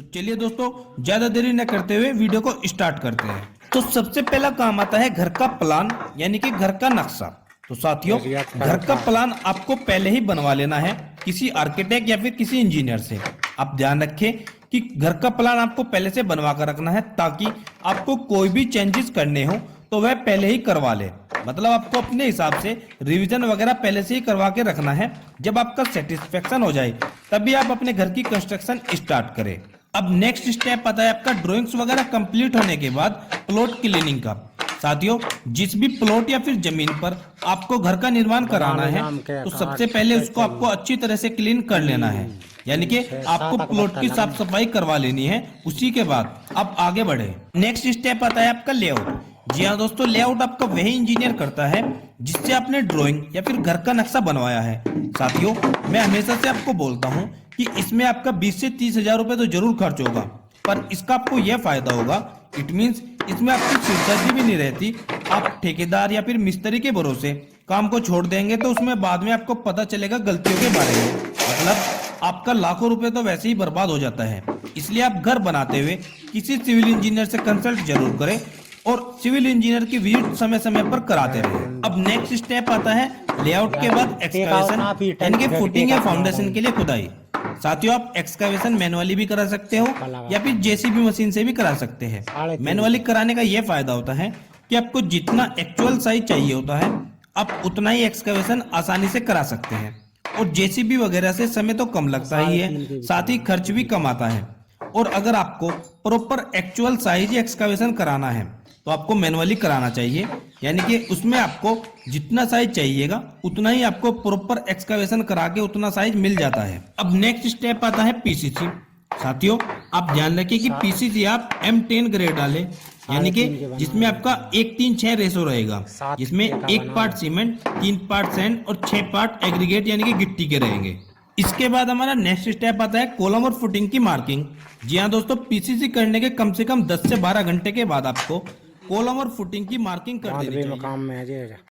तो चलिए दोस्तों, ज्यादा देरी न करते हुए वीडियो को स्टार्ट करते हैं। तो सबसे पहला काम आता है घर का प्लान, यानी कि घर का नक्शा। तो साथियों, घर का प्लान आपको पहले ही बनवा लेना है किसी आर्किटेक्ट या फिर किसी इंजीनियर से। आप ध्यान रखें कि घर का प्लान आपको पहले से बनवा कर रखना है, ताकि आपको कोई भी चेंजेस करने हो तो वह पहले ही करवा ले। मतलब आपको अपने हिसाब से रिवीजन वगैरह पहले से ही करवा के रखना है। जब आपका सेटिस्फेक्शन हो जाए तभी आप अपने घर की कंस्ट्रक्शन स्टार्ट करें। अब नेक्स्ट स्टेप आता है आपका ड्राइंग्स वगैरह कंप्लीट होने के बाद प्लॉट क्लीनिंग का। साथियों, जिस भी प्लॉट या फिर जमीन पर आपको घर का निर्माण कराना है तो सबसे पहले उसको आपको अच्छी तरह से क्लीन कर लेना है, यानी कि आपको प्लॉट की साफ सफाई करवा लेनी है। उसी के बाद आप आगे बढ़े। नेक्स्ट स्टेप आता है आपका लेआउट। जी हाँ दोस्तों, लेआउट आपका वही इंजीनियर करता है जिससे आपने ड्राइंग या फिर घर का नक्शा बनवाया है। साथियों, मैं हमेशा से आपको बोलता हूँ कि इसमें आपका 20 से 30 हजार रुपए तो जरूर खर्च होगा, पर इसका आपको यह फायदा होगा, इट मीन्स इसमें आपकी सिरदर्दी भी नहीं रहती। आप ठेकेदार या फिर मिस्त्री के भरोसे काम को छोड़ देंगे तो उसमें बाद में आपको पता चलेगा गलतियों के बारे में। मतलब आपका लाखों रुपए तो वैसे ही बर्बाद हो जाता है। इसलिए आप घर बनाते हुए किसी सिविल इंजीनियर से कंसल्ट जरूर करें और सिविल इंजीनियर की विजिट समय समय पर कराते रहे। अब नेक्स्ट स्टेप आता है लेआउट के बाद एक्सकवेशन, यानी कि फुटिंग या फाउंडेशन के लिए खुदाई। साथियों, आप एक्सकवेशन मैनुअली भी करा सकते हो या फिर जेसीबी मशीन से भी करा सकते हैं। मैनुअली कराने का यह फायदा होता है कि आपको जितना एक्चुअल साइज चाहिए होता है आप उतना ही एक्सकवेशन आसानी से करा सकते हैं। और जेसीबी वगैरह से समय तो कम लगता ही है, साथ ही खर्च भी कम आता है। और अगर आपको प्रॉपर एक्चुअल साइज एक्सकवेशन कराना है तो आपको मैनुअली कराना चाहिए, यानी कि उसमें आपको जितना साइज चाहिएगा उतना ही आपको प्रॉपर एक्सकवेशन करा के उतना साइज मिल जाता है। अब नेक्स्ट स्टेप आता है पीसीसी। साथियों, आप ध्यान रखिए कि पीसीसी आप M10 ग्रेड डालें, यानी कि जिसमें आपका 1:3:6 रेशो रहेगा, जिसमें 1 पार्ट सीमेंट, 3 पार्ट सैंड और 6 पार्ट एग्रीगेट यानी कि गिट्टी के रहेंगे। इसके बाद हमारा नेक्स्ट स्टेप आता है कॉलम और फुटिंग की मार्किंग। जी हाँ दोस्तों, पीसीसी करने के कम से कम 10 से 12 घंटे के बाद आपको कॉलम और फुटिंग की मार्किंग कर देनी चाहिए।